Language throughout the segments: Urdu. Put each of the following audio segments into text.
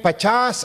50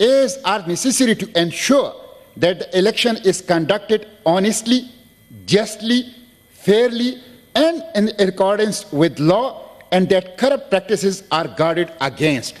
as are necessary to ensure that the election is conducted honestly, justly, fairly, and in accordance with law, and that corrupt practices are guarded against.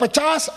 50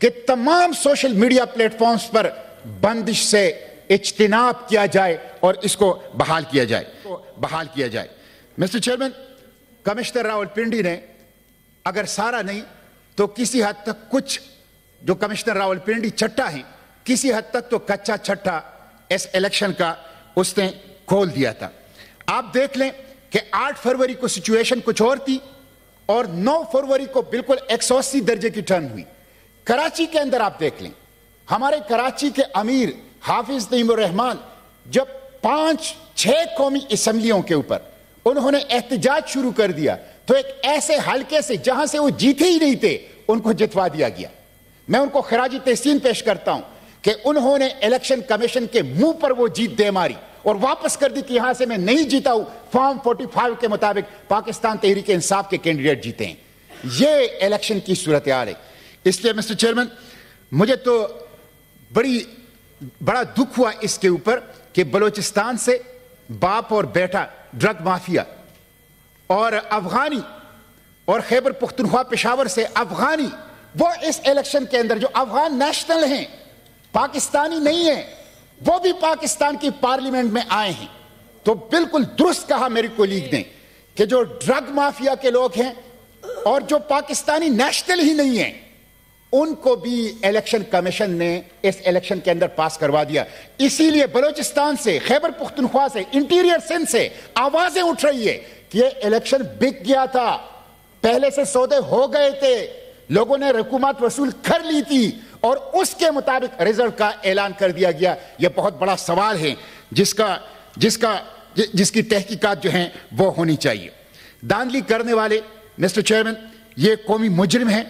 کہ تمام سوشل میڈیا پلیٹ فارمز پر بندش سے اجتناب کیا جائے اور اس کو بحال کیا جائے. مسٹر چیئرمین، کمشنر راولپنڈی نے اگر سارا نہیں تو کسی حد تک کچھ جو کمشنر راولپنڈی چھٹا ہیں کسی حد تک تو کچا چھٹا اس الیکشن کا اس نے کھول دیا تھا. آپ دیکھ لیں کہ 8 فروری کو سچویشن کچھ اور تھی اور 9 فروری کو بالکل 180 درجے کی ٹرن ہوئی. کراچی کے اندر آپ دیکھ لیں، ہمارے کراچی کے امیر حافظ نعیم الرحمان جب 5-6 قومی اسمبلیوں کے اوپر انہوں نے احتجاج شروع کر دیا تو ایک ایسے حلقے سے جہاں سے وہ جیتے ہی نہیں تھے ان کو جتوا دیا گیا. میں ان کو خراج تحسین پیش کرتا ہوں کہ انہوں نے الیکشن کمیشن کے منہ پر وہ جیت دے ماری اور واپس کر دی کہ یہاں سے میں نہیں جیتا ہوں، فارم 45 کے مطابق پاکستان تحریک انصاف کے کینڈیڈیٹ جیتے ہیں. یہ الیکشن کی صورتحال ہے. اس لیے مسٹر چیئرمین مجھے تو بڑا دکھ ہوا اس کے اوپر کہ بلوچستان سے باپ اور بیٹا ڈرگ مافیا اور افغانی اور خیبر پختونخوا پشاور سے افغانی وہ اس الیکشن کے اندر جو افغان نیشنل ہیں پاکستانی نہیں ہیں وہ بھی پاکستان کی پارلیمنٹ میں آئے ہیں. تو بالکل درست کہا میری کولیگ نے کہ جو ڈرگ مافیا کے لوگ ہیں اور جو پاکستانی نیشنل ہی نہیں ہیں ان کو بھی الیکشن کمیشن نے اس الیکشن کے اندر پاس کروا دیا. اسی لیے بلوچستان سے، خیبر پختونخوا سے، انٹیریئر سندھ سے آوازیں اٹھ رہی ہے کہ یہ الیکشن بک گیا تھا، پہلے سے سودے ہو گئے تھے، لوگوں نے رقومات وصول کر لی تھی اور اس کے مطابق رزلٹ کا اعلان کر دیا گیا. یہ بہت بڑا سوال ہے جس کی تحقیقات جو ہیں وہ ہونی چاہیے. داندلی کرنے والے مسٹر چیئرمین یہ قومی مجرم ہیں،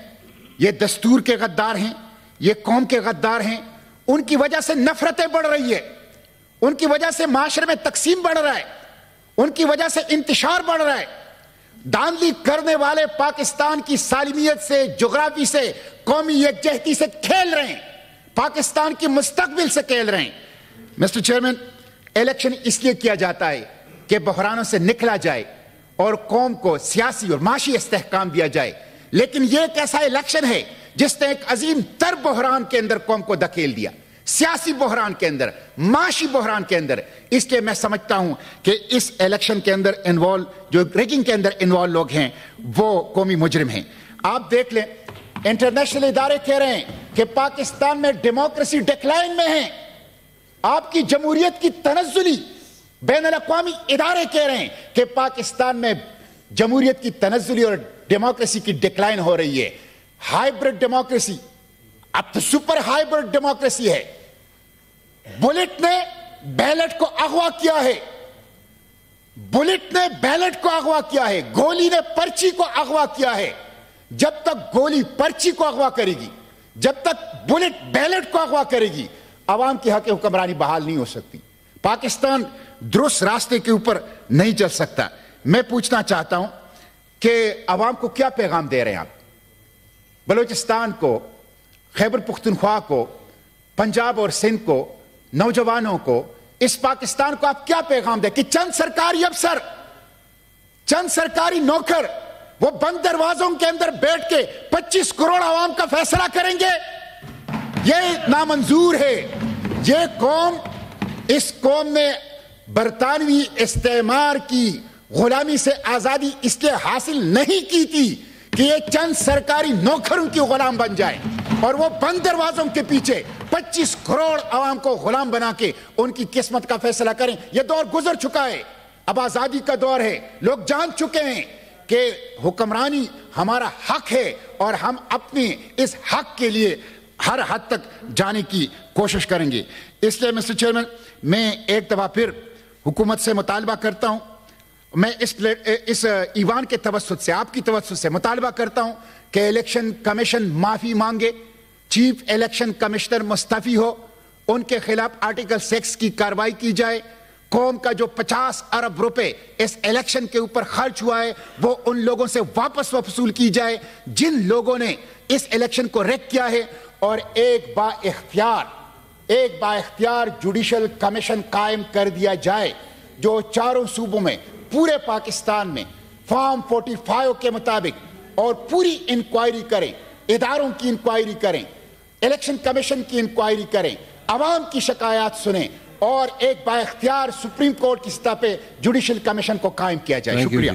یہ دستور کے غدار ہیں، یہ قوم کے غدار ہیں. ان کی وجہ سے نفرتیں بڑھ رہی ہے، ان کی وجہ سے معاشرے میں تقسیم بڑھ رہا ہے، ان کی وجہ سے انتشار بڑھ رہا ہے. داندلی کرنے والے پاکستان کی سالمیت سے، جغرافی سے، قومی یکجہتی سے کھیل رہے ہیں، پاکستان کی مستقبل سے کھیل رہے ہیں. مسٹر چیئرمین الیکشن اس لیے کیا جاتا ہے کہ بحرانوں سے نکلا جائے اور قوم کو سیاسی اور معاشی استحکام دیا جائے. لیکن یہ ایک ایسا الیکشن ہے جس نے ایک عظیم تر بحران کے اندر قوم کو دھکیل دیا، سیاسی بحران کے اندر، معاشی بحران کے اندر. اس لیے میں سمجھتا ہوں کہ اس الیکشن کے اندر جو ریگنگ کے اندر انوالو لوگ ہیں وہ قومی مجرم ہیں. آپ دیکھ لیں انٹرنیشنل ادارے کہہ رہے ہیں کہ پاکستان میں ڈیموکریسی ڈکلائن میں ہے. آپ کی جمہوریت کی تنزلی بین الاقوامی ادارے کہہ رہے ہیں کہ پاکستان میں جمہوریت کی تنزلی اور ڈیموکریسی کی ڈکلائن ہو رہی ہے. ہائیبرڈ ڈیموکریسی اب تو سپر ہائیبرڈ ڈیموکریسی ہے. بلٹ نے بیلٹ کو اغوا کیا ہے، بلٹ نے بیلٹ کو اغوا کیا ہے، گولی نے پرچی کو اغوا کیا ہے. جب تک گولی پرچی کو اغوا کرے گی، جب تک بلٹ بیلٹ کو اغوا کرے گی، عوام کی حق حکمرانی بحال نہیں ہو سکتی. پاکستان درست راستے کے اوپر نہیں چل سکتا. میں پوچھنا چاہتا ہوں کہ عوام کو کیا پیغام دے رہے ہیں آپ؟ بلوچستان کو، خیبر پختونخوا کو، پنجاب اور سندھ کو، نوجوانوں کو، اس پاکستان کو آپ کیا پیغام دیں کہ چند سرکاری افسر، چند سرکاری نوکر وہ بند دروازوں کے اندر بیٹھ کے 25 کروڑ عوام کا فیصلہ کریں گے؟ یہ نامنظور ہے. یہ قوم، اس قوم نے برطانوی استعمار کی غلامی سے آزادی اس لیے حاصل نہیں کی تھی کہ یہ چند سرکاری نوکر ان کی غلام بن جائیں اور وہ بند دروازوں کے پیچھے 25 کروڑ عوام کو غلام بنا کے ان کی قسمت کا فیصلہ کریں. یہ دور گزر چکا ہے، اب آزادی کا دور ہے. لوگ جان چکے ہیں کہ حکمرانی ہمارا حق ہے اور ہم اپنی اس حق کے لیے ہر حد تک جانے کی کوشش کریں گے. اس لیے مسٹر چیئرمین میں ایک دفعہ پھر حکومت سے مطالبہ کرتا ہوں، میں اس ایوان کے توسط سے، آپ کی توسط سے مطالبہ کرتا ہوں کہ الیکشن کمیشن معافی مانگے، چیف الیکشن کمشنر مستعفی ہو، ان کے خلاف آرٹیکل 6 کی کارروائی کی جائے. قوم کا جو 50 ارب روپے اس الیکشن کے اوپر خرچ ہوا ہے وہ ان لوگوں سے واپس وصول کی جائے جن لوگوں نے اس الیکشن کو ریک کیا ہے، اور ایک با اختیار جوڈیشل کمیشن قائم کر دیا جائے جو چاروں صوبوں میں، پورے پاکستان میں فارم 45 کے مطابق اور پوری انکوائری کریں، اداروں کی انکوائری کریں، الیکشن کمیشن کی انکوائری کریں, عوام کی شکایات سنیں, اور ایک با اختیار سپریم کورٹ کی سطح پہ جوڈیشل کمیشن کو قائم کیا جائے. شکریہ.